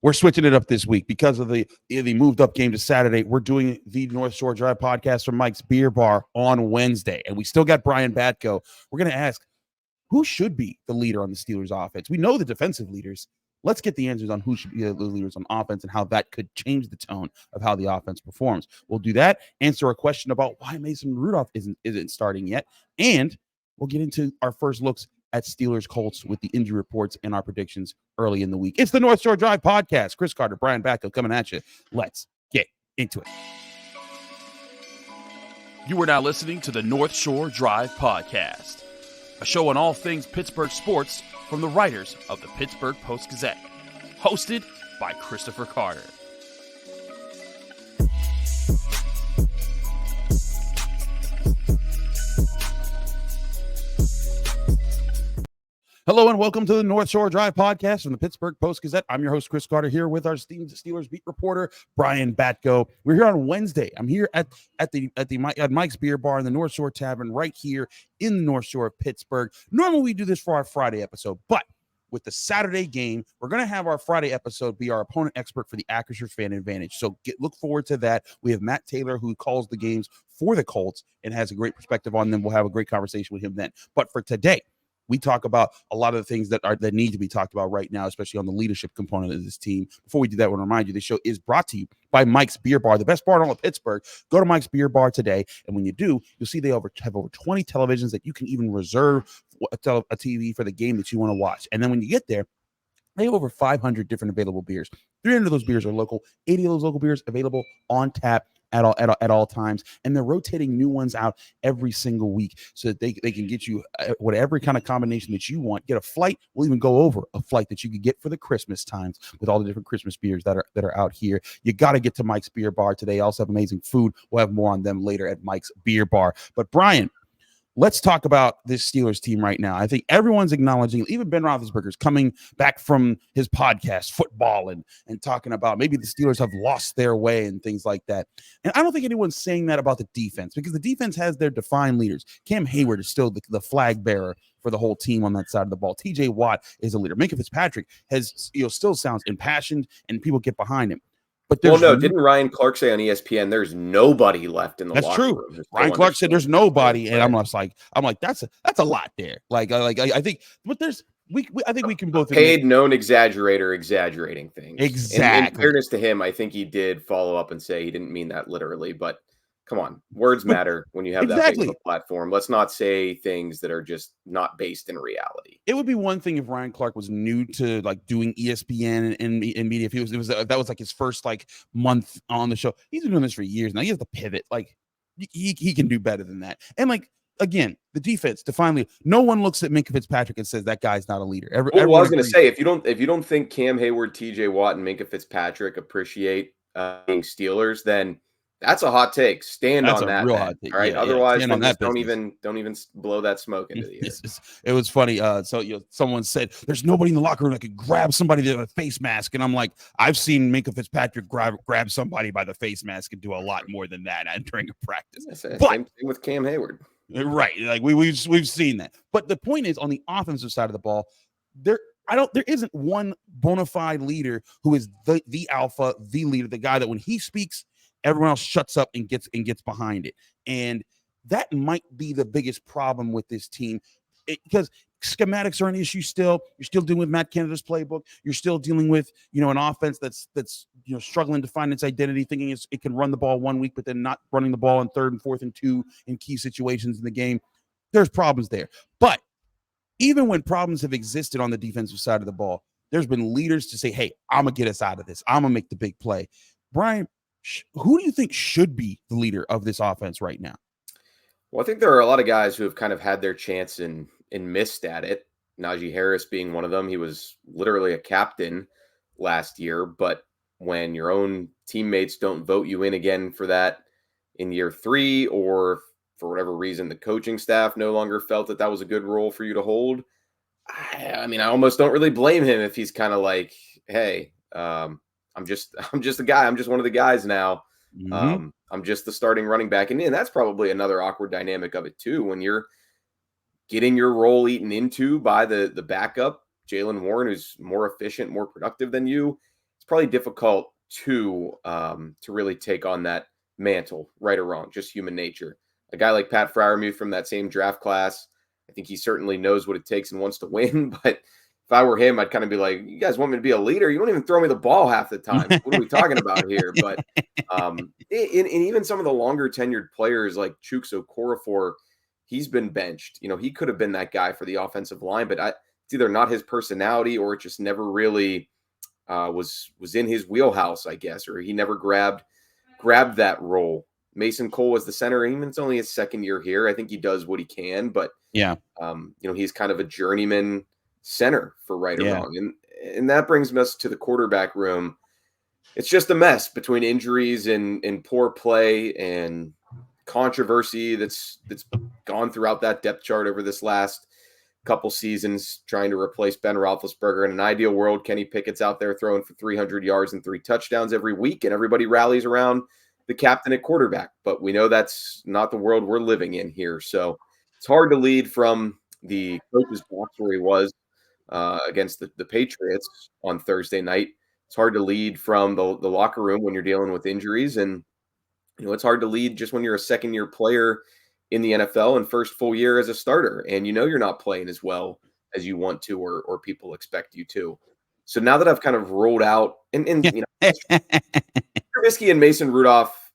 We're switching it up this week because of the moved up game to Saturday. We're doing the North Shore Drive podcast from Mike's Beer Bar on Wednesday. And we still got Brian Batko. We're going to ask, who should be the leader on the Steelers offense? We know the defensive leaders. Let's get the answers on who should be the leaders on offense and how that could change the tone of how the offense performs. We'll do that, answer a question about why Mason Rudolph isn't starting yet, and we'll get into our first looks at Steelers-Colts with the injury reports and our predictions early in the week. It's the North Shore Drive podcast. Chris Carter, Brian Batko coming at you. Let's get into it. You are now listening to the North Shore Drive podcast, a show on all things Pittsburgh sports from the writers of the Pittsburgh Post-Gazette, hosted by Christopher Carter. Hello and welcome to the North Shore Drive podcast from the Pittsburgh Post-Gazette. I'm your host, Chris Carter, here with our Steelers beat reporter, Brian Batko. We're here on Wednesday. I'm here at Mike's Beer Bar in the North Shore Tavern right here in the North Shore of Pittsburgh. Normally we do this for our Friday episode, but with the Saturday game, we're going to have our Friday episode be our opponent expert for the Acrisure Fan Advantage. So look forward to that. We have Matt Taylor, who calls the games for the Colts and has a great perspective on them. We'll have a great conversation with him then. But for today, we talk about a lot of the things that need to be talked about right now, especially on the leadership component of this team. Before we do that, I want to remind you, this show is brought to you by Mike's Beer Bar, the best bar in all of Pittsburgh. Go to Mike's Beer Bar today, and when you do, you'll see they have over 20 televisions that you can even reserve a TV for the game that you want to watch. And then when you get there, they have over 500 different available beers. 300 of those beers are local, 80 of those local beers available on tap at all times, and they're rotating new ones out every single week so that they can get you whatever kind of combination that you want. Get a flight. We'll even go over a flight that you could get for the Christmas times with all the different Christmas beers that are out here. You got to get to Mike's Beer Bar today. Also have amazing food. We'll have more on them later at Mike's Beer Bar. But Brian, let's talk about this Steelers team right now. I think everyone's acknowledging, even Ben Roethlisberger's coming back from his podcast, football, and talking about maybe the Steelers have lost their way and things like that. And I don't think anyone's saying that about the defense, because the defense has their defined leaders. Cam Hayward is still the flag bearer for the whole team on that side of the ball. TJ Watt is a leader. Minkah Fitzpatrick has, still sounds impassioned, and people get behind him. But didn't Ryan Clark say on ESPN there's nobody left in the locker room? That's true. Ryan Clark said there's nobody, and I'm like that's a lot there. I think, but I think we can both paid known exaggerator exaggerating things. Exactly. In fairness to him, I think he did follow up and say he didn't mean that literally, but come on, words matter when you have that big of a platform. Let's not say things that are just not based in reality. It would be one thing if Ryan Clark was new to doing ESPN and media. If that was his first month on the show. He's been doing this for years now. He has to pivot. He can do better than that. And again, the defense, finally, no one looks at Minkah Fitzpatrick and says that guy's not a leader. I was going to say, if you don't think Cam Hayward, TJ Watt, and Minkah Fitzpatrick appreciate being Steelers, then that's a hot take. Stand on that. Real hot take. All right. Otherwise, don't even blow that smoke into the air. It was funny. Someone said there's nobody in the locker room that could grab somebody with a face mask, and I'm like, I've seen Minkah Fitzpatrick grab somebody by the face mask and do a lot more than that during a practice. Same thing with Cam Hayward. Right. We've seen that. But the point is, on the offensive side of the ball, there isn't one bona fide leader who is the alpha, the leader, the guy that when he speaks, everyone else shuts up and gets behind it. And that might be the biggest problem with this team, because schematics are an issue still. You're still dealing with Matt Canada's playbook. You're still dealing with, an offense that's struggling to find its identity, thinking it can run the ball one week, but then not running the ball in 3rd and 4th and 2 in key situations in the game. There's problems there. But even when problems have existed on the defensive side of the ball, there's been leaders to say, hey, I'm going to get us out of this. I'm going to make the big play. Brian, who do you think should be the leader of this offense right now? Well, I think there are a lot of guys who have kind of had their chance and missed at it. Najee Harris being one of them. He was literally a captain last year, but when your own teammates don't vote you in again for that in year 3, or for whatever reason the coaching staff no longer felt that was a good role for you to hold, I almost don't really blame him if he's kind of like, hey, I'm just a guy. I'm just one of the guys now. Mm-hmm. I'm just the starting running back. And that's probably another awkward dynamic of it too. When you're getting your role eaten into by the backup, Jaylen Warren, who's more efficient, more productive than you, it's probably difficult to really take on that mantle, right or wrong, just human nature. A guy like Pat Freiermuth from that same draft class, I think he certainly knows what it takes and wants to win. But if I were him, I'd kind of be like, you guys want me to be a leader? You don't even throw me the ball half the time. What are we talking about here? But and even some of the longer tenured players like Chuks Okorafor, he's been benched. He could have been that guy for the offensive line, but it's either not his personality or it just never really was in his wheelhouse, I guess, or he never grabbed that role. Mason Cole was the center. Even it's only his second year here. I think he does what he can, but yeah, he's kind of a journeyman center for right or wrong. And that brings us to the quarterback room. It's just a mess between injuries and poor play and controversy that's gone throughout that depth chart over this last couple seasons, trying to replace Ben Roethlisberger. In an ideal world, Kenny Pickett's out there throwing for 300 yards and 3 touchdowns every week, and everybody rallies around the captain at quarterback. But we know that's not the world we're living in here. So it's hard to lead from the coach's box where he was against the Patriots on Thursday night. It's hard to lead from the locker room when you're dealing with injuries. And, it's hard to lead just when you're a second-year player in the NFL and first full year as a starter. And you're not playing as well as you want to or people expect you to. So now that I've kind of rolled out and Trubisky and Mason Rudolph,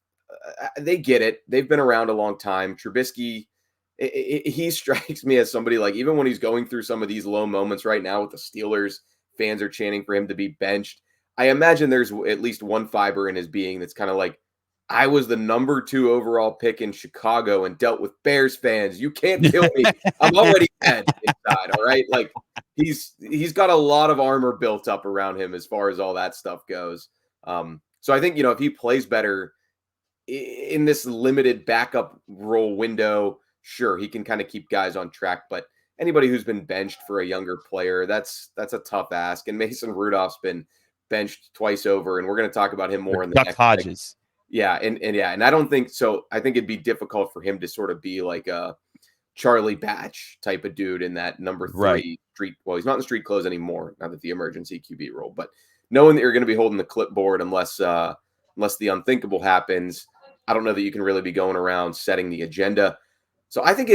they get it. They've been around a long time. Trubisky, he strikes me as somebody like, even when he's going through some of these low moments right now with the Steelers, fans are chanting for him to be benched. I imagine there's at least one fiber in his being that's kind of like, I was the number 2 overall pick in Chicago and dealt with Bears fans. You can't kill me. I'm already dead inside. All right. Like he's got a lot of armor built up around him as far as all that stuff goes. So I think, if he plays better in this limited backup role window, sure, he can kind of keep guys on track. But anybody who's been benched for a younger player, that's a tough ask. And Mason Rudolph's been benched twice over, and we're going to talk about him more in the next Hodges. segment. Yeah, and I don't think so. I think it'd be difficult for him to sort of be like a Charlie Batch type of dude in that number 3 street. Well, he's not in the street clothes anymore, now that the emergency QB role. But knowing that you're going to be holding the clipboard unless the unthinkable happens, I don't know that you can really be going around setting the agenda. So I think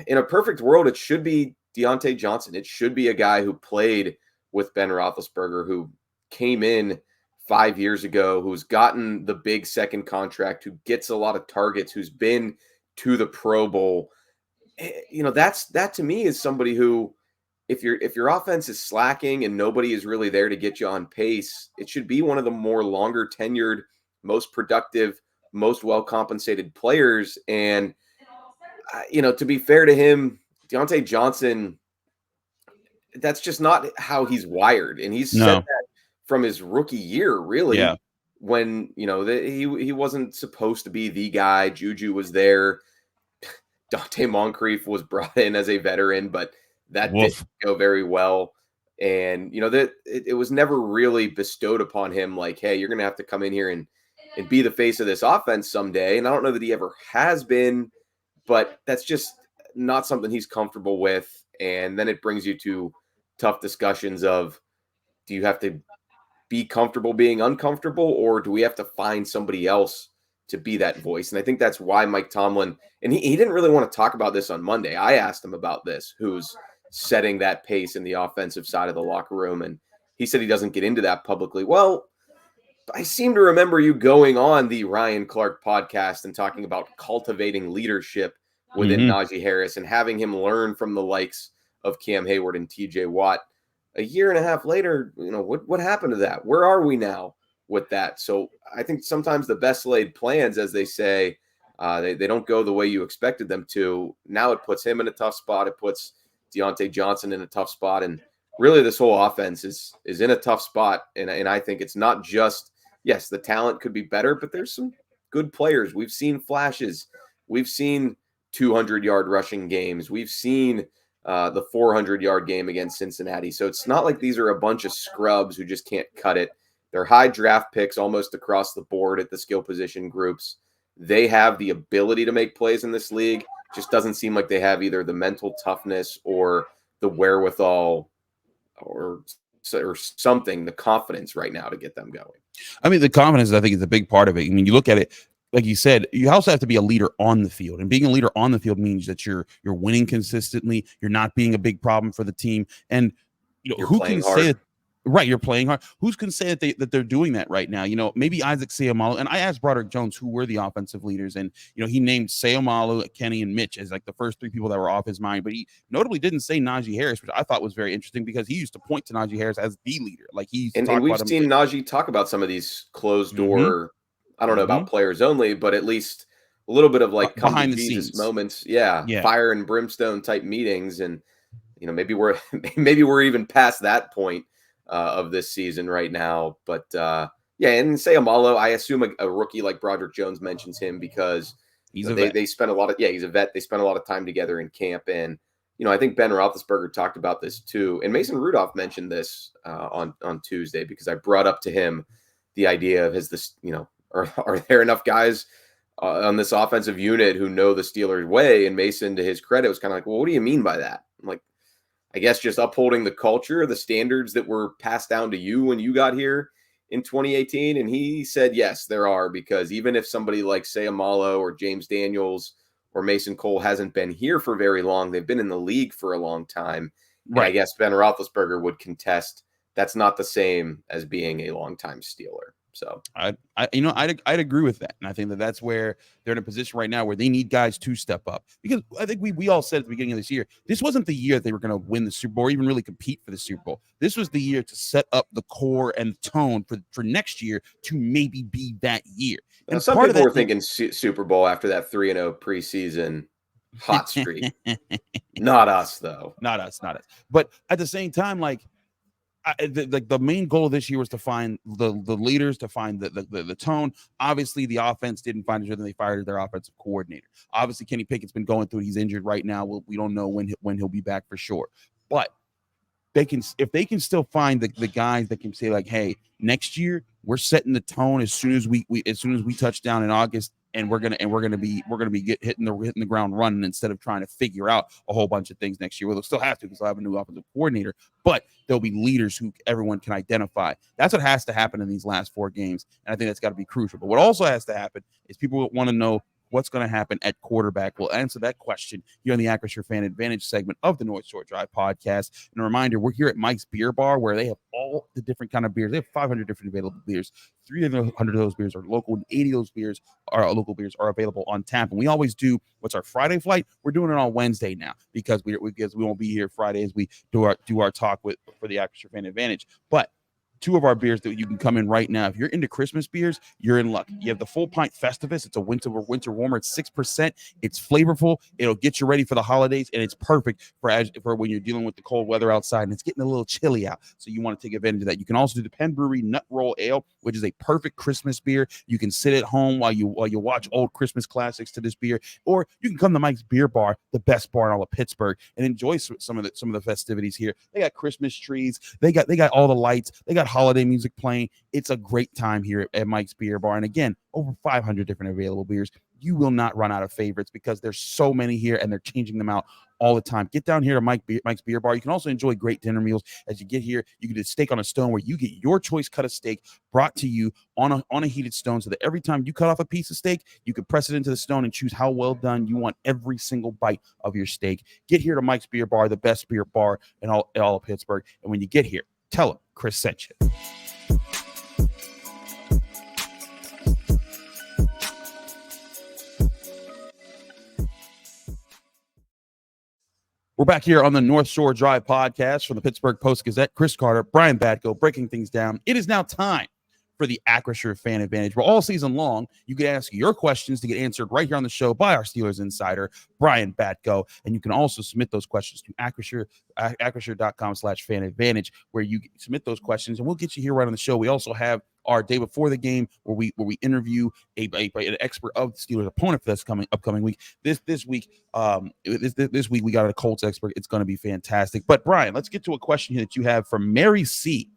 in a perfect world, it should be Diontae Johnson. It should be a guy who played with Ben Roethlisberger, who came in 5 years ago, who's gotten the big second contract, who gets a lot of targets, who's been to the Pro Bowl. That to me is somebody who, if your offense is slacking and nobody is really there to get you on pace, it should be one of the more longer tenured, most productive, most well-compensated players. And, to be fair to him, Diontae Johnson, that's just not how he's wired. And he's said that from his rookie year, really, when, he wasn't supposed to be the guy. Juju was there. Dante Moncrief was brought in as a veteran, but that didn't go very well. And, that it was never really bestowed upon him like, hey, you're going to have to come in here and be the face of this offense someday. And I don't know that he ever has been, but that's just not something he's comfortable with. And then it brings you to tough discussions of, do you have to be comfortable being uncomfortable, or do we have to find somebody else to be that voice? And I think that's why Mike Tomlin, and he didn't really want to talk about this on Monday. I asked him about this, who's setting that pace in the offensive side of the locker room. And he said he doesn't get into that publicly. Well, I seem to remember you going on the Ryan Clark podcast and talking about cultivating leadership within Najee Harris and having him learn from the likes of Cam Hayward and TJ Watt. A year and a half later, what happened to that? Where are we now with that? So I think sometimes the best laid plans, as they say, they don't go the way you expected them to. Now it puts him in a tough spot. It puts Diontae Johnson in a tough spot. And really this whole offense is in a tough spot. And I think it's not just, yes, the talent could be better, but there's some good players. We've seen flashes. We've seen 200-yard rushing games. We've seen the 400-yard game against Cincinnati. So it's not like these are a bunch of scrubs who just can't cut it. They're high draft picks almost across the board at the skill position groups. They have the ability to make plays in this league. Just doesn't seem like they have either the mental toughness or the wherewithal or or something, the confidence right now to get them going. I mean, the confidence, I think, is a big part of it. I mean, you look at it, like you said, you also have to be a leader on the field, and being a leader on the field means that you're winning consistently. You're not being a big problem for the team, and You're who playing can hard. say it? Right, you're playing hard. Who can say that they're doing that right now? Maybe Isaac Seumalo, and I asked Broderick Jones who were the offensive leaders, and he named Seumalo, Kenny, and Mitch as like the first three people that were off his mind. But he notably didn't say Najee Harris, which I thought was very interesting because he used to point to Najee Harris as the leader. Like and we've seen Najee talk about some of these closed door. I don't know about players only, but at least a little bit of like come behind to the Jesus scenes moments. Yeah, fire and brimstone type meetings, and maybe we're even past that point of this season right now. But and Seumalo, I assume a rookie like Broderick Jones mentions him because they spent a lot of he's a vet. They spent a lot of time together in camp, and I think Ben Roethlisberger talked about this too, and Mason Rudolph mentioned this on Tuesday because I brought up to him the idea of are there enough guys on this offensive unit who know the Steelers way? And Mason, to his credit, was kind of like, well, what do you mean by that? I'm like, I guess just upholding the culture, the standards that were passed down to you when you got here in 2018. And he said, yes, there are, because even if somebody like Seumalo or James Daniels or Mason Cole hasn't been here for very long, they've been in the league for a long time. Right. And I guess Ben Roethlisberger would contest that's not the same as being a longtime Steeler. So I'd agree with that, and I think that's where they're in a position right now where they need guys to step up, because I think we all said at the beginning of this year, this wasn't the year they were going to win the Super Bowl or even really compete for the Super Bowl. This was the year to set up the core and tone for next year to maybe be that year. And some people were thinking Super Bowl after that 3-0 preseason hot streak. Not us, though. Not us. But at the same time, like, the main goal of this year was to find the leaders, to find the tone. Obviously, the offense didn't find each other. They fired their offensive coordinator. Obviously, Kenny Pickett's been going through it. He's injured right now. We don't know when he'll be back for sure. But if they can still find the guys that can say, like, hey, next year we're setting the tone as soon as we touch down in August, and we're gonna be hitting the ground running instead of trying to figure out a whole bunch of things next year. We'll still have to, because they'll have a new offensive coordinator, but there'll be leaders who everyone can identify. That's what has to happen in these last 4 games, and I think that's got to be crucial. But what also has to happen is people want to know what's going to happen at quarterback. We'll answer that question here on the Acrisure Fan Advantage segment of the North Shore Drive podcast. And a reminder, we're here at Mike's Beer Bar, where they have all the different kind of beers. They have 500 different available beers. 300 of those beers are local, and 80 of those beers are local beers are available on tap. And we always do what's our Friday flight. We're doing it on Wednesday now because we won't be here Friday as we do our talk for the Acrisure Fan Advantage. But 2 of our beers that you can come in right now. If you're into Christmas beers, you're in luck. You have the Full Pint Festivus. It's a winter warmer. It's 6%. It's flavorful. It'll get you ready for the holidays, and it's perfect for when you're dealing with the cold weather outside and it's getting a little chilly out. So you want to take advantage of that. You can also do the Penn Brewery Nut Roll Ale, which is a perfect Christmas beer. You can sit at home while you watch old Christmas classics to this beer, or you can come to Mike's Beer Bar, the best bar in all of Pittsburgh, and enjoy some of the festivities here. They got Christmas trees. They got all the lights. They got holiday music playing. It's a great time here at Mike's Beer Bar. And again, over 500 different available beers. You will not run out of favorites because there's so many here and they're changing them out all the time. Get down here to Mike's Beer Bar. You can also enjoy great dinner meals as you get here. You can do steak on a stone, where you get your choice cut of steak brought to you on a heated stone, so that every time you cut off a piece of steak, you can press it into the stone and choose how well done you want every single bite of your steak. Get here to Mike's Beer Bar, the best beer bar in all of Pittsburgh. And when you get here, tell them Chris sent you. We're back here on the North Shore Drive podcast from the Pittsburgh Post-Gazette. Chris Carter, Brian Batko, breaking things down. It is now time for the Acrisure Fan Advantage, where all season long, you can ask your questions to get answered right here on the show by our Steelers insider, Brian Batko. And you can also submit those questions to Acrisure.com/fan advantage, where you submit those questions and we'll get you here right on the show. We also have our day before the game, where we interview an expert of the Steelers opponent for this upcoming week. This week we got a Colts expert. It's going to be fantastic. But Brian, let's get to a question here that you have from Mary C,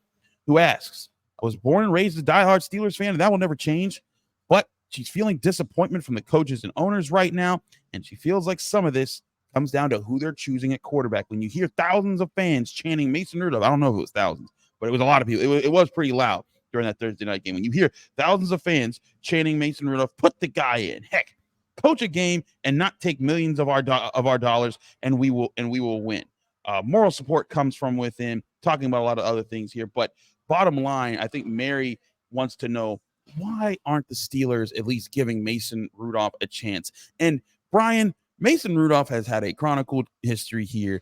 who asks, I was born and raised a diehard Steelers fan, and that will never change. But she's feeling disappointment from the coaches and owners right now, and she feels like some of this comes down to who they're choosing at quarterback. When you hear thousands of fans chanting Mason Rudolph, I don't know if it was thousands, but it was a lot of people. It was pretty loud during that Thursday night game. When you hear thousands of fans chanting Mason Rudolph, put the guy in. Heck, coach a game and not take millions of our dollars, and we will win. Moral support comes from within. Talking about a lot of other things here, but bottom line, I think Mary wants to know, why aren't the Steelers at least giving Mason Rudolph a chance? And Brian, Mason Rudolph has had a chronicled history here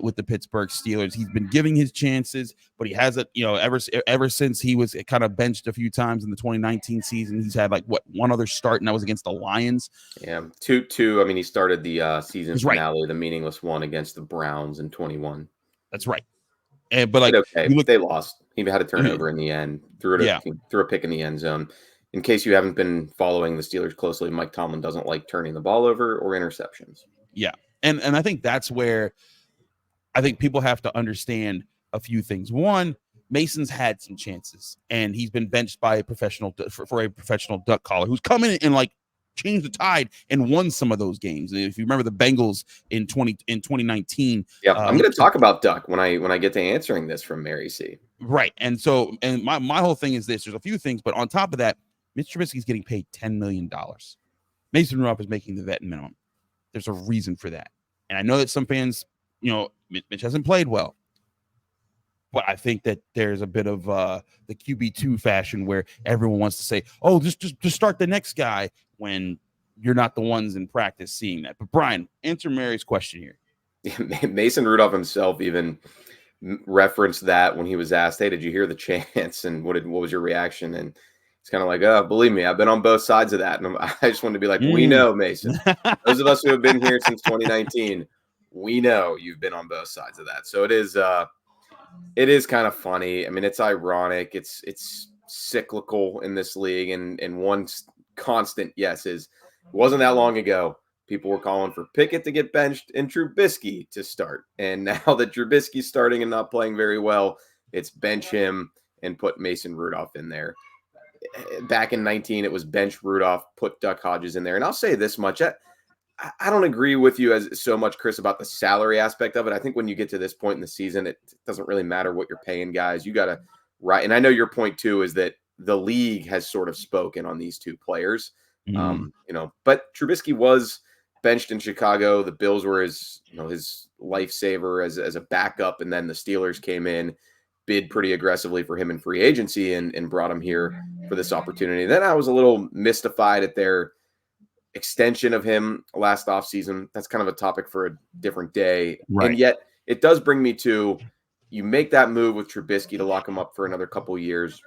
with the Pittsburgh Steelers. He's been giving his chances, but he hasn't, ever since he was kind of benched a few times in the 2019 season. He's had one other start, and that was against the Lions. Yeah, 2-2. I mean, he started the season finale, the meaningless one against the Browns in 21. That's right. But they lost. He had a turnover in the end. Threw a pick in the end zone. In case you haven't been following the Steelers closely, Mike Tomlin doesn't like turning the ball over or interceptions. Yeah, and I think that's where I think people have to understand a few things. One, Mason's had some chances, and he's been benched by a professional for a professional duck caller who's come in and changed the tide and won some of those games. If you remember the Bengals in 2019. Yeah, I'm going to talk about Duck when I get to answering this from Mary C. Right, and so my whole thing is this: there's a few things, but on top of that, Mitch Trubisky is getting paid $10 million. Mason Rudolph is making the vet minimum. There's a reason for that. And I know that some fans, Mitch hasn't played well. But I think that there's a bit of the QB2 fashion where everyone wants to say, oh, just start the next guy when you're not the ones in practice seeing that. But Brian, answer Mary's question here. Yeah, Mason Rudolph himself even referenced that when he was asked, hey, did you hear the chants? And what was your reaction? And it's kind of like, oh, believe me, I've been on both sides of that. And I just wanted to be like, we know, Mason. Those of us who have been here since 2019, we know you've been on both sides of that. So it is kind of funny. I mean, it's ironic. It's cyclical in this league. And one constant, yes, is it wasn't that long ago. People were calling for Pickett to get benched and Trubisky to start. And now that Trubisky's starting and not playing very well, it's bench him and put Mason Rudolph in there. Back in 19, it was bench Rudolph, put Duck Hodges in there. And I'll say this much. I don't agree with you as so much, Chris, about the salary aspect of it. I think when you get to this point in the season, it doesn't really matter what you're paying guys. You got to right. And I know your point, too, is that the league has sort of spoken on these two players. But Trubisky was benched in Chicago. The Bills were his lifesaver as a backup. And then the Steelers came in, bid pretty aggressively for him in free agency and brought him here for this opportunity. Then I was a little mystified at their extension of him last offseason. That's kind of a topic for a different day. Right. And yet it does bring me to, you make that move with Trubisky to lock him up for another couple of years.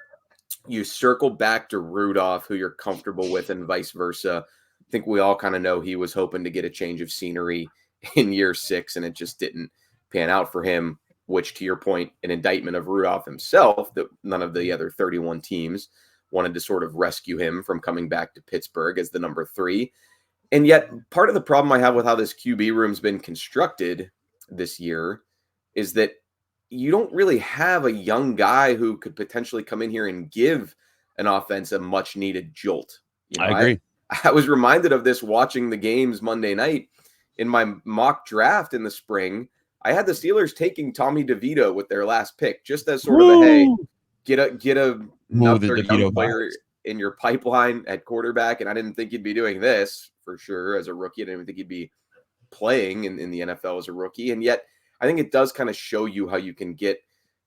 You circle back to Rudolph, who you're comfortable with, and vice versa. I think we all kind of know he was hoping to get a change of scenery in year 6, and it just didn't pan out for him, which, to your point, an indictment of Rudolph himself, that none of the other 31 teams wanted to sort of rescue him from coming back to Pittsburgh as the number 3. And yet part of the problem I have with how this QB room's been constructed this year is that you don't really have a young guy who could potentially come in here and give an offense a much needed jolt. I agree. I was reminded of this watching the games Monday night in my mock draft in the spring. I had the Steelers taking Tommy DeVito with their last pick, just as sort of a, hey, get another young player in your pipeline at quarterback. And I didn't think he'd be doing this for sure as a rookie. I didn't even think he'd be playing in the NFL as a rookie. And yet I think it does kind of show you how you can get,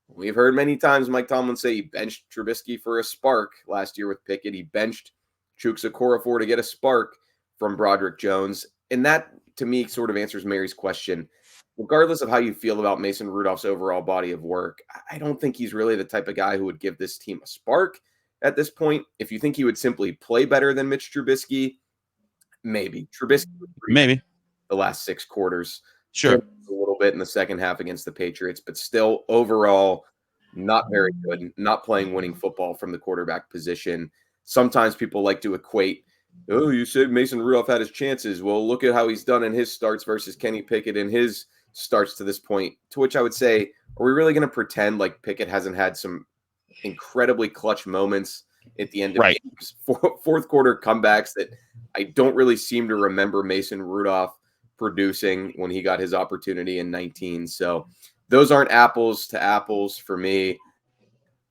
we've heard many times Mike Tomlin say he benched Trubisky for a spark last year with Pickett. He benched Chuks Okorafor to get a spark from Broderick Jones. And that, to me, sort of answers Mary's question. Regardless of how you feel about Mason Rudolph's overall body of work, I don't think he's really the type of guy who would give this team a spark at this point. If you think he would simply play better than Mitch Trubisky, maybe. Trubisky maybe the last 6 quarters. Sure. A little bit in the second half against the Patriots, but still overall not very good, not playing winning football from the quarterback position. Sometimes people like to equate, oh, you said Mason Rudolph had his chances. Well, look at how he's done in his starts versus Kenny Pickett in his starts to this point, to which I would say, are we really going to pretend like Pickett hasn't had some incredibly clutch moments at the end of games, fourth quarter comebacks that I don't really seem to remember Mason Rudolph producing when he got his opportunity in 19. So those aren't apples to apples for me.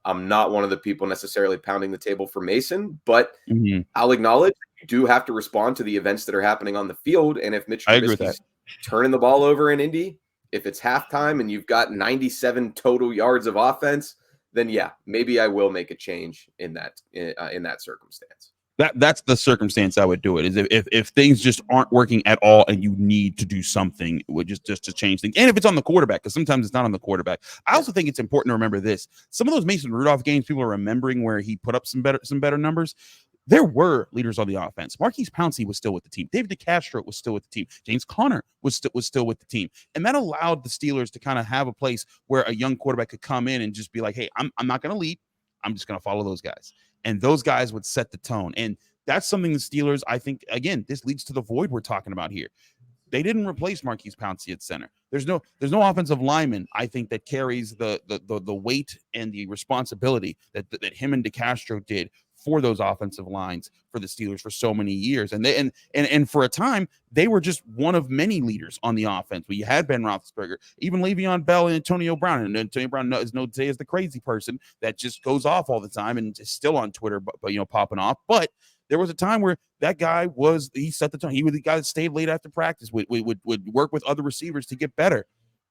I'm not one of the people necessarily pounding the table for Mason, but Mm-hmm. I'll acknowledge you do have to respond to the events that are happening on the field. And if Mitch Trubisky's turning the ball over in Indy, if it's halftime and you've got 97 total yards of offense, then yeah, maybe I will make a change in that circumstance. That's the circumstance I would do it, is if things just aren't working at all and you need to do something, just to change things. And if it's on the quarterback, because sometimes it's not on the quarterback. I also think it's important to remember this. Some of those Mason Rudolph games, people are remembering where he put up some better numbers. There were leaders on the offense. Marquise Pouncey was still with the team. David DeCastro was still with the team. James Conner was still with the team. And that allowed the Steelers to kind of have a place where a young quarterback could come in and just be like, hey, I'm not going to lead. I'm just going to follow those guys. And those guys would set the tone. And that's something the Steelers, I think, again, this leads to the void we're talking about here. They didn't replace Marquise Pouncey at center. There's no offensive lineman, I think, that carries the weight and the responsibility that him and DeCastro did for those offensive lines for the Steelers for so many years. And for a time, they were just one of many leaders on the offense. We had Ben Roethlisberger, even Le'Veon Bell and Antonio Brown. And Antonio Brown is known today as the crazy person that just goes off all the time and is still on Twitter, but popping off. But there was a time where that guy he set the tone. He was the guy that stayed late after practice, would work with other receivers to get better.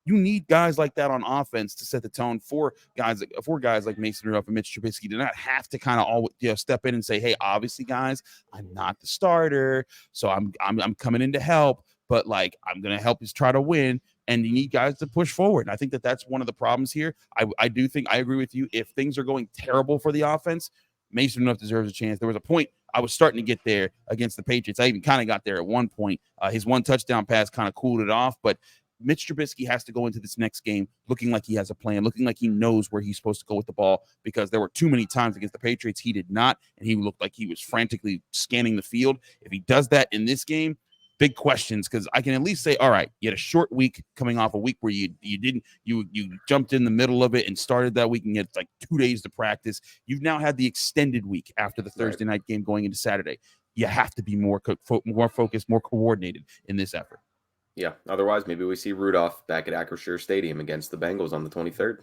You need guys like that on offense to set the tone for guys like Mason Rudolph and Mitch Trubisky to not have to kind of always step in and say, hey, obviously, guys, I'm not the starter, so I'm coming in to help, but like I'm gonna help us try to win. And you need guys to push forward. And I think that's one of the problems here. I do think I agree with you. If things are going terrible for the offense, Mason Rudolph deserves a chance. There was a point I was starting to get there against the Patriots. I even kind of got there at one point. His one touchdown pass kind of cooled it off, but Mitch Trubisky has to go into this next game looking like he has a plan, looking like he knows where he's supposed to go with the ball, because there were too many times against the Patriots he did not, and he looked like he was frantically scanning the field. If he does that in this game, big questions, because I can at least say, all right, you had a short week coming off a week where you jumped in the middle of it and started that week, and it's like 2 days to practice. You've now had the extended week after the Thursday night game going into Saturday. You have to be more focused, more coordinated in this effort. Yeah, otherwise maybe we see Rudolph back at Acrisure Stadium against the Bengals on the 23rd.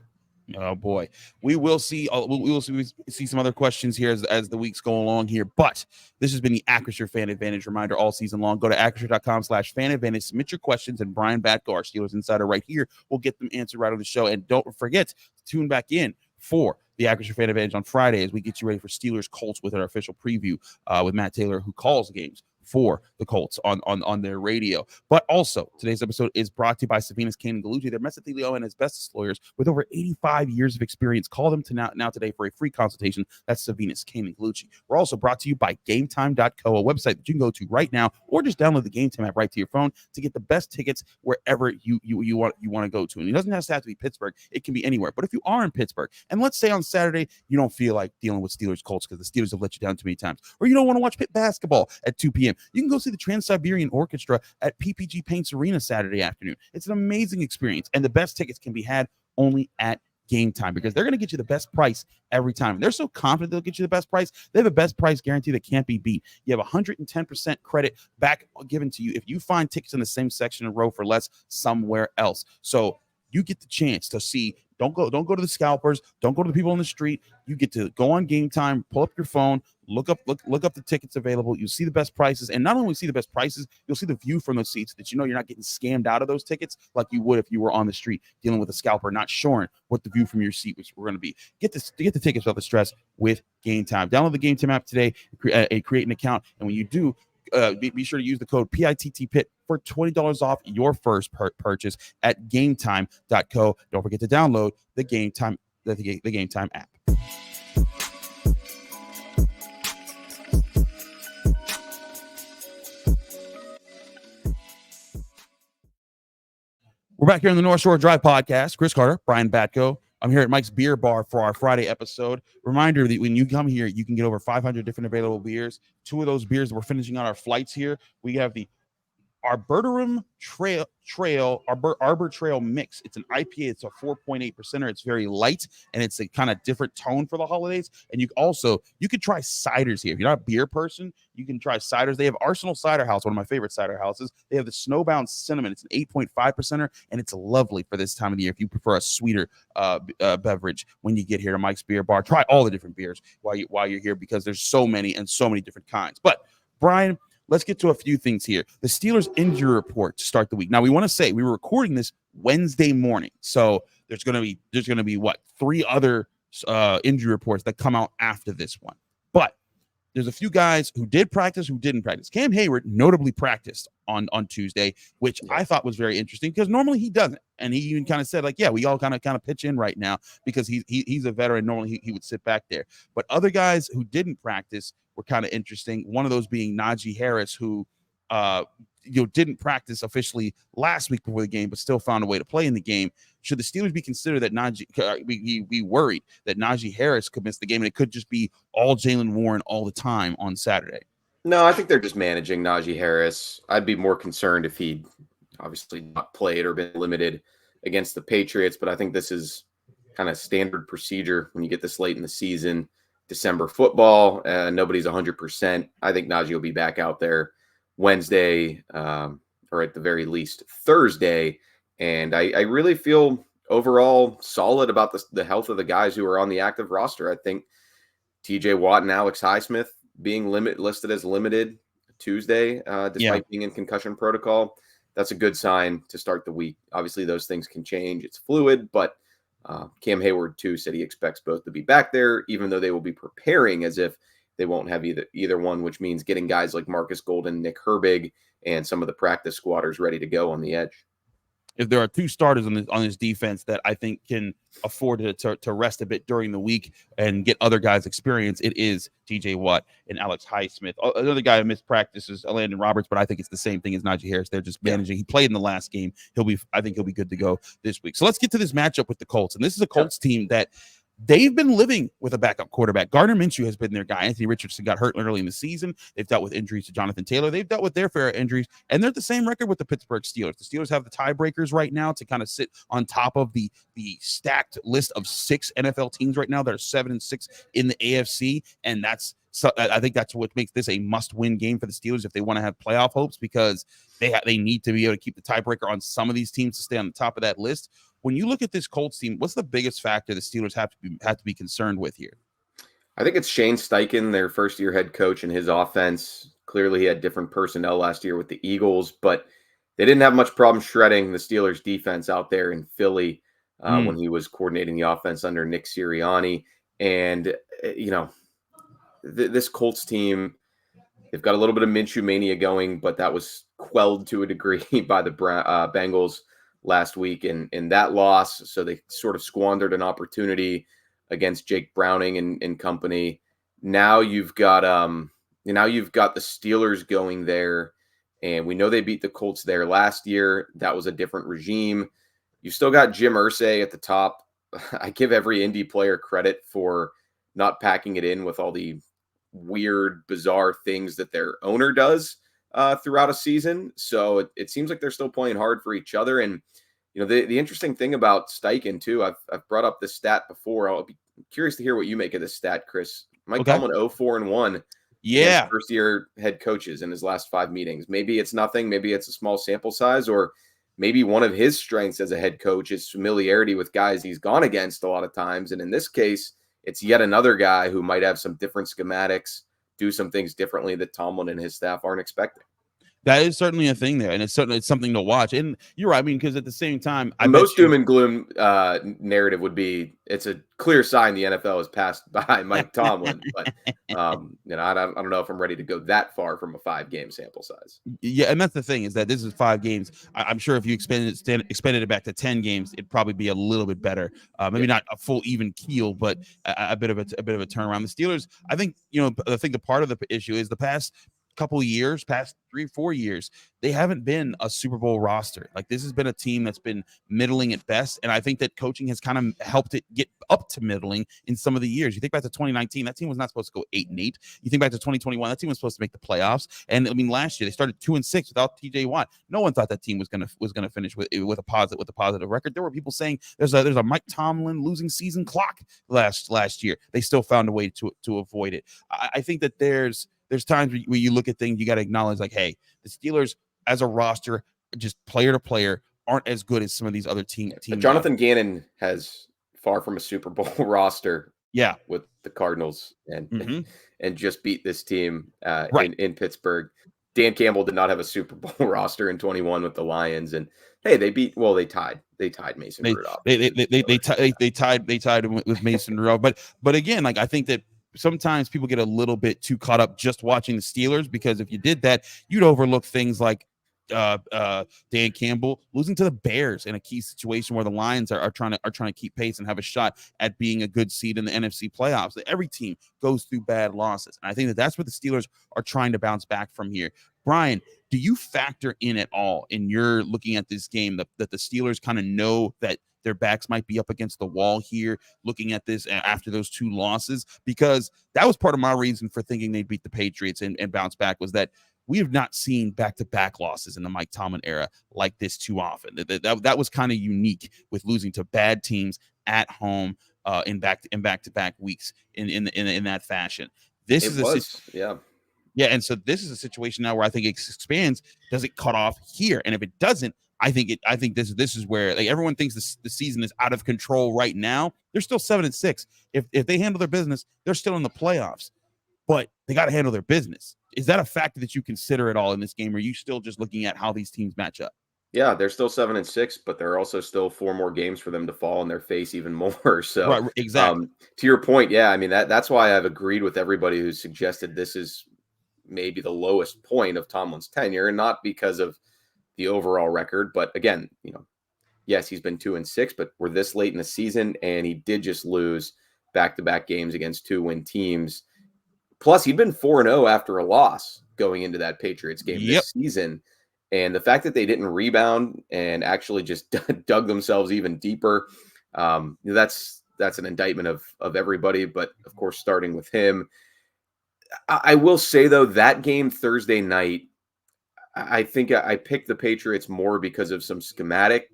Oh boy, we will see. We will see some other questions here as the weeks go along here. But this has been the Acrisure Fan Advantage reminder all season long. Go to acrisure.com/fan advantage. Submit your questions, and Brian Batko, our Steelers insider, right here, will get them answered right on the show. And don't forget to tune back in for the Acrisure Fan Advantage on Friday as we get you ready for Steelers-Colts with our official preview with Matt Taylor, who calls games for the Colts on their radio. But also, today's episode is brought to you by Savinas, Kane & Gallucci. They're mesothelioma and asbestos lawyers with over 85 years of experience. Call them now today for a free consultation. That's Savinas, Kane & Gallucci. We're also brought to you by GameTime.co, a website that you can go to right now, or just download the GameTime app right to your phone to get the best tickets wherever you want to go to. And it doesn't have to be Pittsburgh. It can be anywhere. But if you are in Pittsburgh, and let's say on Saturday you don't feel like dealing with Steelers-Colts because the Steelers have let you down too many times, or you don't want to watch Pitt basketball at 2 p.m., you can go see the Trans-Siberian Orchestra at PPG Paints Arena Saturday afternoon. It's an amazing experience, and the best tickets can be had only at Game Time, because they're going to get you the best price every time. They're so confident they'll get you the best price. They have a best price guarantee that can't be beat. You have 110% credit back given to you if you find tickets in the same section and row for less somewhere else. So you get the chance to see. Don't go to the scalpers. Don't go to the people on the street. You get to go on Game Time, pull up your phone, look up the tickets available. You'll see the best prices, and not only see the best prices, you'll see the view from those seats that you're not getting scammed out of those tickets like you would if you were on the street dealing with a scalper, not sure what the view from your seat were going to be. Get the tickets without the stress with Game Time. Download the Game Time app today, create an account, and when you do, be sure to use the code PITTPIT for $20 off your first purchase at GameTime.co. Don't forget to download the Game Time app. We're back here on the North Shore Drive podcast. Chris Carter, Brian Batko. I'm here at Mike's Beer Bar for our Friday episode. Reminder that when you come here, you can get over 500 different available beers. 2 of those beers, we're finishing out our flights here. We have the Arboretum Arbor Trail mix. It's an IPA. It's a 4.8%. It's very light, and it's a kind of different tone for the holidays. And you could try ciders here. If you're not a beer person, you can try ciders. They have Arsenal Cider House, one of my favorite cider houses. They have the Snowbound Cinnamon. It's an 8.5%, and it's lovely for this time of the year. If you prefer a sweeter beverage when you get here to Mike's Beer Bar, try all the different beers while you're here, because there's so many and so many different kinds. But Brian, let's get to a few things here. The Steelers injury report to start the week. Now, we want to say we were recording this Wednesday morning, so there's going to be what, 3 other injury reports that come out after this one. But there's a few guys who did practice, who didn't practice. Cam Hayward notably practiced on Tuesday, which I thought was very interesting, because normally he doesn't. And he even kind of said, like, yeah, we all kind of pitch in right now, because he's a veteran. Normally he would sit back there. But other guys who didn't practice were kind of interesting. One of those being Najee Harris, who didn't practice officially last week before the game, but still found a way to play in the game. Should the Steelers be considered that be worried that Najee Harris could miss the game, and it could just be all Jaylen Warren all the time on Saturday? No, I think they're just managing Najee Harris. I'd be more concerned if he'd obviously not played or been limited against the Patriots, but I think this is kind of standard procedure when you get this late in the season. December football, nobody's 100%. I think Najee will be back out there Wednesday, or at the very least Thursday. And I really feel overall solid about the health of the guys who are on the active roster. I think TJ Watt and Alex Highsmith being listed as limited Tuesday, despite being in concussion protocol, that's a good sign to start the week. Obviously, those things can change. It's fluid, but Cam Hayward, too, said he expects both to be back there, even though they will be preparing as if they won't have either one, which means getting guys like Marcus Golden, Nick Herbig, and some of the practice squatters ready to go on the edge. If there are 2 starters on this defense that I think can afford to rest a bit during the week and get other guys experience, it is TJ Watt and Alex Highsmith. Another guy who missed practice is Landon Roberts, but I think it's the same thing as Najee Harris. They're just managing. He played in the last game. I think he'll be good to go this week. So let's get to this matchup with the Colts. And this is a Colts team that they've been living with a backup quarterback. Gardner Minshew has been their guy. Anthony Richardson got hurt early in the season. They've dealt with injuries to Jonathan Taylor. They've dealt with their fair injuries, and they're the same record with the Pittsburgh Steelers. The Steelers have the tiebreakers right now to kind of sit on top of the stacked list of 6 NFL teams right now that are 7-6 in the AFC, and I think that's what makes this a must-win game for the Steelers if they want to have playoff hopes, because they need to be able to keep the tiebreaker on some of these teams to stay on the top of that list. When you look at this Colts team, what's the biggest factor the Steelers have to be concerned with here? I think it's Shane Steichen, their first-year head coach, and his offense. Clearly, he had different personnel last year with the Eagles, but they didn't have much problem shredding the Steelers' defense out there in Philly when he was coordinating the offense under Nick Sirianni. And, this Colts team, they've got a little bit of Minshew mania going, but that was quelled to a degree by the Bengals last week in that loss. So they sort of squandered an opportunity against Jake Browning and company. Now you've got the Steelers going there, and we know they beat the Colts there last year. That was a different regime. You still got Jim Irsay at the top. I give every Indy player credit for not packing it in with all the weird, bizarre things that their owner does throughout a season. So it seems like they're still playing hard for each other. And, the interesting thing about Steichen, too, I've brought up this stat before. I'll be curious to hear what you make of this stat, Chris. Mike Tomlin 0-4-1. Yeah. First-year head coaches in his last 5 meetings. Maybe it's nothing. Maybe it's a small sample size, or maybe one of his strengths as a head coach is familiarity with guys he's gone against a lot of times. And in this case, it's yet another guy who might have some different schematics, do some things differently that Tomlin and his staff aren't expecting. That is certainly a thing there, and it's something to watch. And you're right. I mean, because at the same time, most doom and gloom narrative would be it's a clear sign the NFL is passed by Mike Tomlin. But I don't know if I'm ready to go that far from a 5-game sample size. Yeah, and that's the thing, is that this is 5 games. I'm sure if you expanded it back to 10 games, it'd probably be a little bit better. Maybe not a full even keel, but a bit of a turnaround. The Steelers, I think, the part of the issue is the past couple of years, past 3-4 years, they haven't been a Super Bowl roster. Like, this has been a team that's been middling at best, and I think that coaching has kind of helped it get up to middling in some of the years. You think back to 2019, that team was not supposed to go 8-8. You think back to 2021, that team was supposed to make the playoffs. And I mean, last year they started 2-6 without TJ Watt. No one thought that team was gonna finish with a positive record. There were people saying there's a Mike Tomlin losing season clock last year. They still found a way to avoid it. I think that there's times where you look at things, you got to acknowledge, like, hey, the Steelers as a roster, just player to player, aren't as good as some of these other teams. Jonathan Gannon has far from a Super Bowl roster. Yeah, with the Cardinals and just beat this team right. in Pittsburgh. Dan Campbell did not have a Super Bowl roster in 21 with the Lions, and hey, they tied Mason Rudolph. They tied with Mason Rudolph. But again, like, I think that sometimes people get a little bit too caught up just watching the Steelers, because if you did that, you'd overlook things like Dan Campbell losing to the Bears in a key situation where the Lions are trying to keep pace and have a shot at being a good seed in the NFC playoffs. Every team goes through bad losses, and I think that that's what the Steelers are trying to bounce back from here. Brian, do you factor in at all in your looking at this game that the Steelers kind of know that their backs might be up against the wall here, looking at this after those 2 losses? Because that was part of my reason for thinking they'd beat the Patriots and bounce back, was that we have not seen back-to-back losses in the Mike Tomlin era like this too often. That was kind of unique, with losing to bad teams at home in back-to-back weeks in that fashion. Yeah, and so this is a situation now where I think it expands. Does it cut off here? And if it doesn't, I think this is where, like, everyone thinks the season is out of control right now. They're still 7-6. If they handle their business, they're still in the playoffs. But they got to handle their business. Is that a factor that you consider at all in this game? Or are you still just looking at how these teams match up? Yeah, they're still 7-6, but there are also still 4 more games for them to fall in their face even more. So, right, exactly. To your point, yeah, I mean, that's why I've agreed with everybody who suggested this is maybe the lowest point of Tomlin's tenure, and not because of the overall record, but again, yes, he's been 2-6, but we're this late in the season, and he did just lose back-to-back games against 2-win teams. Plus, he'd been 4-0 after a loss going into that Patriots game this season. And the fact that they didn't rebound and actually just dug themselves even deeper, that's an indictment of everybody, but of course, starting with him. I will say, though, that game Thursday night, I think I picked the Patriots more because of some schematic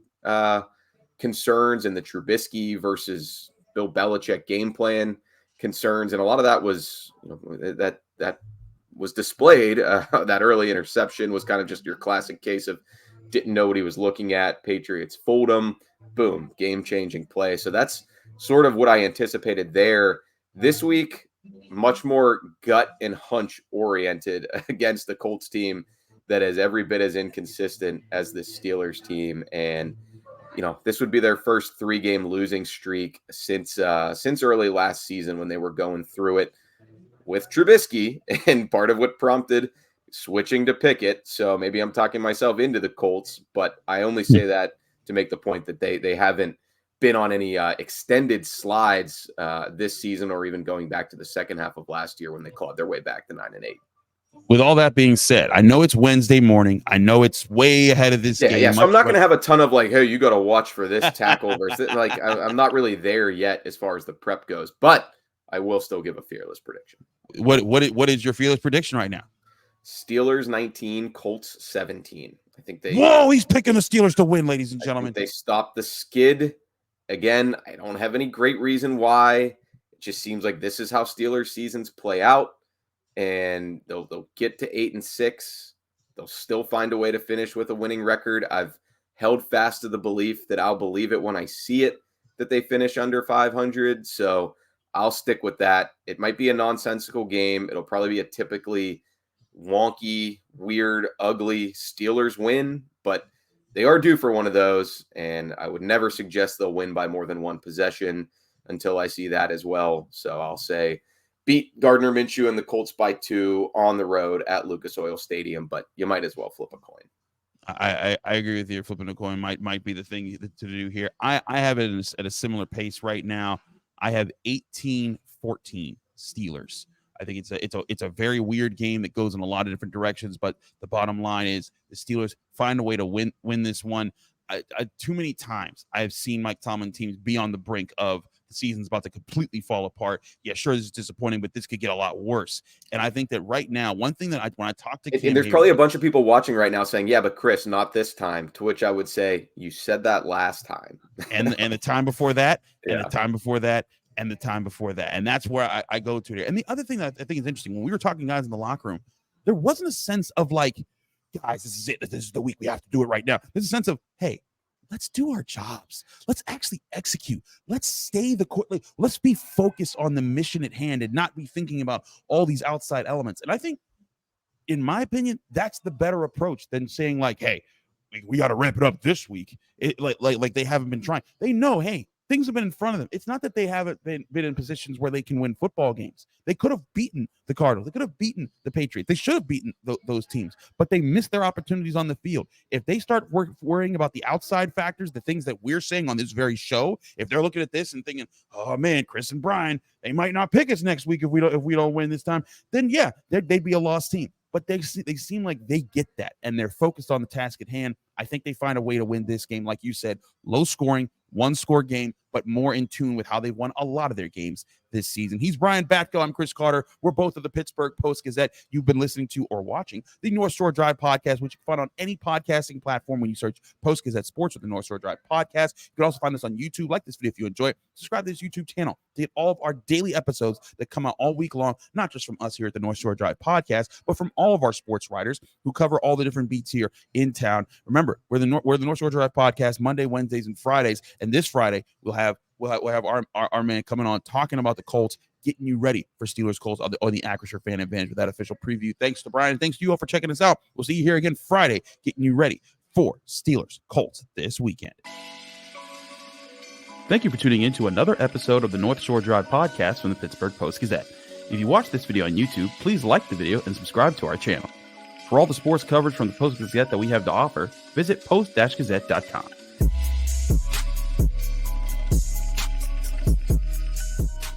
concerns and the Trubisky versus Bill Belichick game plan concerns, and a lot of that was that was displayed. That early interception was kind of just your classic case of didn't know what he was looking at. Patriots fold him, boom, game-changing play. So that's sort of what I anticipated there. This week, much more gut and hunch oriented against the Colts team that is every bit as inconsistent as the Steelers team. And this would be their first 3-game losing streak since early last season, when they were going through it with Trubisky, and part of what prompted switching to Pickett. So maybe I'm talking myself into the Colts, but I only say that to make the point that they haven't been on any extended slides this season, or even going back to the second half of last year when they clawed their way back to 9-8. With all that being said, I know it's Wednesday morning. I know it's way ahead of this game. Yeah. So I'm not going to have a ton of like, hey, you got to watch for this tackle versus like. I'm not really there yet as far as the prep goes, but I will still give a fearless prediction. What is your fearless prediction right now? Steelers 19, Colts 17. I think they. Whoa, he's picking the Steelers to win, ladies and gentlemen. They stopped the skid. Again, I don't have any great reason why. It just seems like this is how Steelers seasons play out. And they'll get to 8-6. They'll still find a way to finish with a winning record. I've held fast to the belief that I'll believe it when I see it, that they finish under 500. So I'll stick with that. It might be a nonsensical game. It'll probably be a typically wonky, weird, ugly Steelers win, but they are due for one of those. And I would never suggest they'll win by more than one possession until I see that as well. So I'll say beat Gardner Minshew and the Colts by 2 on the road at Lucas Oil Stadium, but you might as well flip a coin. I agree with you. Flipping a coin might be the thing to do here. I have it at a similar pace right now. I have 18-14 Steelers. I think it's a very weird game that goes in a lot of different directions. But the bottom line is the Steelers find a way to win this one. Too many times I've seen Mike Tomlin teams be on the brink of the season's about to completely fall apart. Yeah, sure, this is disappointing, but this could get a lot worse. And I think that right now, one thing that when I talk to Cam, and there's probably a bunch of people watching right now saying, yeah, but Chris, not this time. To which I would say, you said that last time. and the time before that, and Yeah. the time before that, and the time before that. And that's where I go to there. And the other thing that I think is interesting, when we were talking guys in the locker room, there wasn't a sense of like, guys, this is it. This is the week. We have to do it right now. There's a sense of, hey, let's do our jobs. Let's actually execute. Let's stay the court. Like, let's be focused on the mission at hand and not be thinking about all these outside elements. And I think, in my opinion, that's the better approach than saying like, hey, we got to ramp it up this week. Like they haven't been trying. They know, hey, things have been in front of them. It's not that they haven't been in positions where they can win football games. They could have beaten the Cardinals. They could have beaten the Patriots. They should have beaten those teams, but they missed their opportunities on the field. If they start worrying about the outside factors, the things that we're saying on this very show, if they're looking at this and thinking, oh man, Chris and Brian, they might not pick us next week if we don't win this time, then yeah, they'd be a lost team. But they seem like they get that, and they're focused on the task at hand. I think they find a way to win this game, like you said, low scoring, one-score game, but more in tune with how they've won a lot of their games this season. He's Brian Batko. I'm Chris Carter. We're both of the Pittsburgh Post-Gazette. You've been listening to or watching the North Shore Drive podcast, which you can find on any podcasting platform when you search Post-Gazette Sports or the North Shore Drive podcast. You can also find us on YouTube. Like this video if you enjoy it. Subscribe to this YouTube channel to get all of our daily episodes that come out all week long, not just from us here at the North Shore Drive podcast, but from all of our sports writers who cover all the different beats here in town. Remember, we're the North Shore Drive podcast Monday, Wednesdays, and Fridays. And this Friday, we'll have our man coming on talking about the Colts, getting you ready for Steelers-Colts on the Acrisure Fan Advantage with that official preview. Thanks to Brian. Thanks to you all for checking us out. We'll see you here again Friday, getting you ready for Steelers-Colts this weekend. Thank you for tuning in to another episode of the North Shore Drive podcast from the Pittsburgh Post-Gazette. If you watch this video on YouTube, please like the video and subscribe to our channel. For all the sports coverage from the Post-Gazette that we have to offer, visit post-gazette.com.